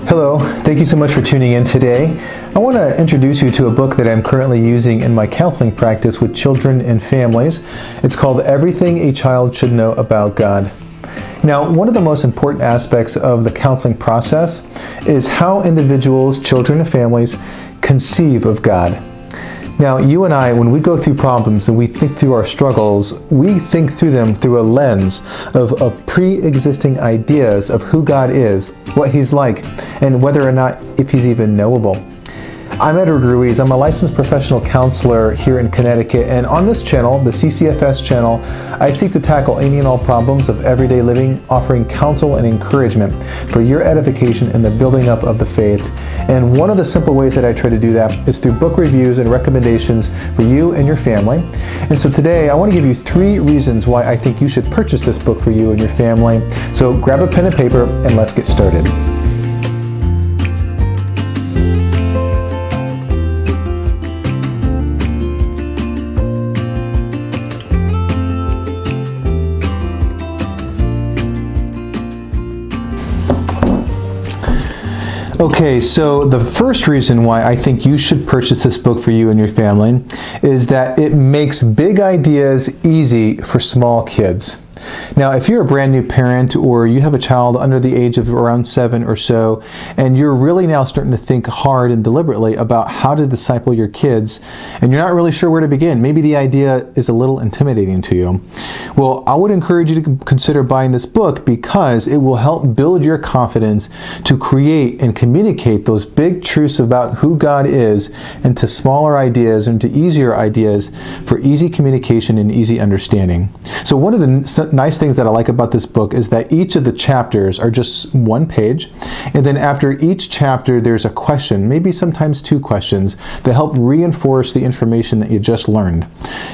Hello, thank you so much for tuning in today. I want to introduce you to a book that I'm currently using in my counseling practice with children and families. It's called Everything a Child Should Know About God. Now, one of the most important aspects of the counseling process is how individuals, children, and families conceive of God. Now, you and I, when we go through problems and we think through our struggles, we think through them through a lens of pre-existing ideas of who God is, what He's like, and whether or not if He's even knowable. I'm Edward Ruiz. I'm a licensed professional counselor here in Connecticut, and on this channel, the CCFS channel, I seek to tackle any and all problems of everyday living, offering counsel and encouragement for your edification and the building up of the faith. And one of the simple ways that I try to do that is through book reviews and recommendations for you and your family. And so today, I want to give you 3 reasons why I think you should purchase this book for you and your family. So grab a pen and paper and let's get started. Okay, so the first reason why I think you should purchase this book for you and your family is that it makes big ideas easy for small kids. Now, if you're a brand new parent or you have a child under the age of around 7 or so, and you're really now starting to think hard and deliberately about how to disciple your kids, and you're not really sure where to begin, maybe the idea is a little intimidating to you, well, I would encourage you to consider buying this book because it will help build your confidence to create and communicate those big truths about who God is into smaller ideas and to easier ideas for easy communication and easy understanding. So one of the nice things that I like about this book is that each of the chapters are just one page, and then after each chapter there's a question, maybe sometimes 2 questions, that help reinforce the information that you just learned.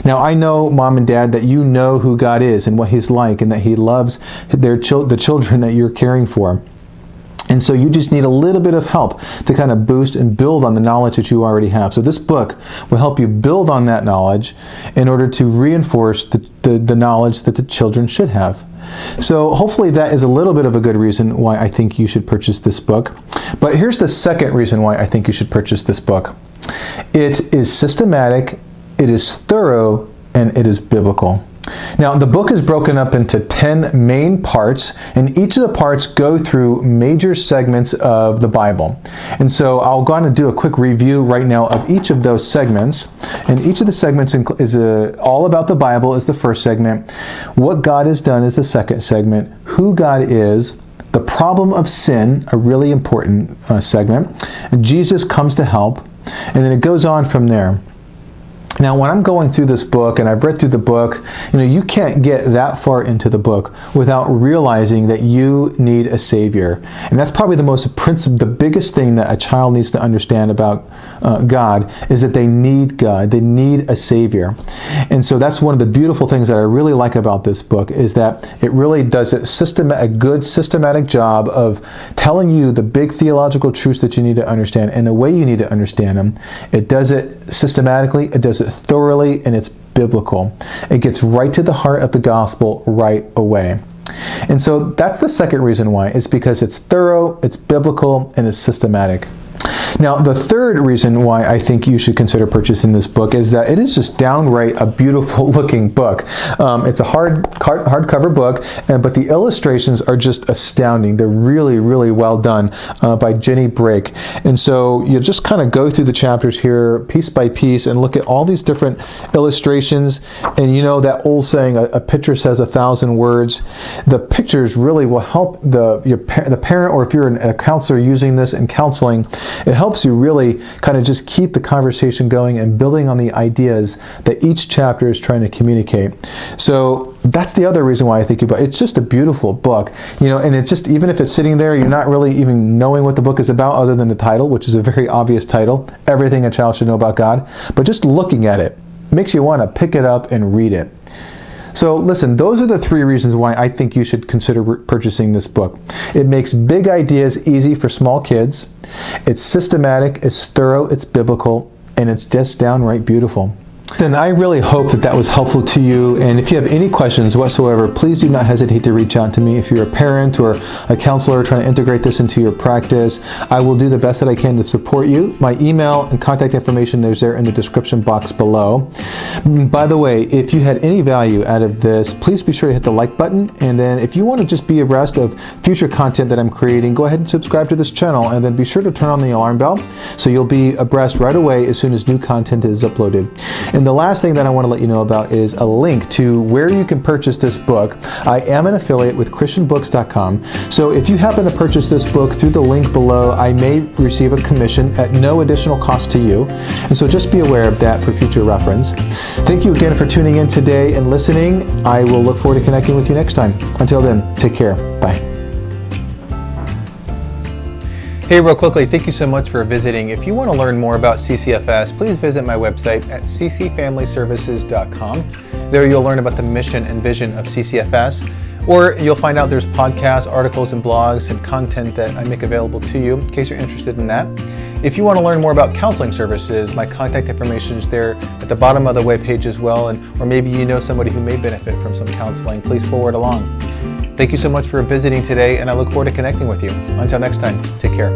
Now, I know, Mom and Dad, that you know who God is and what He's like and that He loves the children that you're caring for. And so you just need a little bit of help to kind of boost and build on the knowledge that you already have. So this book will help you build on that knowledge in order to reinforce the knowledge that the children should have. So hopefully that is a little bit of a good reason why I think you should purchase this book. But here's the second reason why I think you should purchase this book. It is systematic, it is thorough, and it is biblical. Now, the book is broken up into 10 main parts, and each of the parts go through major segments of the Bible. And so I'll go on and do a quick review right now of each of those segments. And each of the segments is all about the Bible is the first segment. What God has done is the second segment. Who God is. The problem of sin, a really important segment. And Jesus comes to help. And then it goes on from there. Now, when I'm going through this book, and I've read through the book, you can't get that far into the book without realizing that you need a Savior. And that's probably the biggest thing that a child needs to understand about God is that they need God. They need a Savior. And so that's one of the beautiful things that I really like about this book is that it really does a good systematic job of telling you the big theological truths that you need to understand and the way you need to understand them. It does it systematically, it does it thoroughly, and it's biblical. It gets right to the heart of the gospel right away. And so that's the second reason why. It's because it's thorough, it's biblical, and it's systematic. Now, the third reason why I think you should consider purchasing this book is that it is just downright a beautiful looking book. It's a hardcover book, but the illustrations are just astounding. They're really, really well done by Jenny Brake. And so you just kind of go through the chapters here piece by piece and look at all these different illustrations. And you know that old saying, a picture says 1,000 words. The pictures really will help the parent, or if you're a counselor using this in counseling, it helps you really kind of just keep the conversation going and building on the ideas that each chapter is trying to communicate. So that's the other reason why I think it's just a beautiful book, and it just, even if it's sitting there, you're not really even knowing what the book is about other than the title, which is a very obvious title, Everything a Child Should Know About God. But just looking at it makes you want to pick it up and read it. So listen, those are the 3 reasons why I think you should consider purchasing this book. It makes big ideas easy for small kids. It's systematic, it's thorough, it's biblical, and it's just downright beautiful. Then I really hope that that was helpful to you, and if you have any questions whatsoever, please do not hesitate to reach out to me. If you're a parent or a counselor trying to integrate this into your practice, I will do the best that I can to support you. My email and contact information is there in the description box below. By the way, if you had any value out of this, please be sure to hit the like button, and then if you want to just be abreast of future content that I'm creating, go ahead and subscribe to this channel, and then be sure to turn on the alarm bell so you'll be abreast right away as soon as new content is uploaded. And the last thing that I want to let you know about is a link to where you can purchase this book. I am an affiliate with christianbooks.com, so if you happen to purchase this book through the link below, I may receive a commission at no additional cost to you, and so just be aware of that for future reference. Thank you again for tuning in today and listening. I will look forward to connecting with you next time. Until then, take care. Bye. Hey, real quickly, thank you so much for visiting. If you want to learn more about CCFS, please visit my website at ccfamilyservices.com. There you'll learn about the mission and vision of CCFS, or you'll find out there's podcasts, articles, and blogs and content that I make available to you in case you're interested in that. If you want to learn more about counseling services, my contact information is there at the bottom of the webpage as well, or maybe you know somebody who may benefit from some counseling, please forward along. Thank you so much for visiting today, and I look forward to connecting with you. Until next time, take care.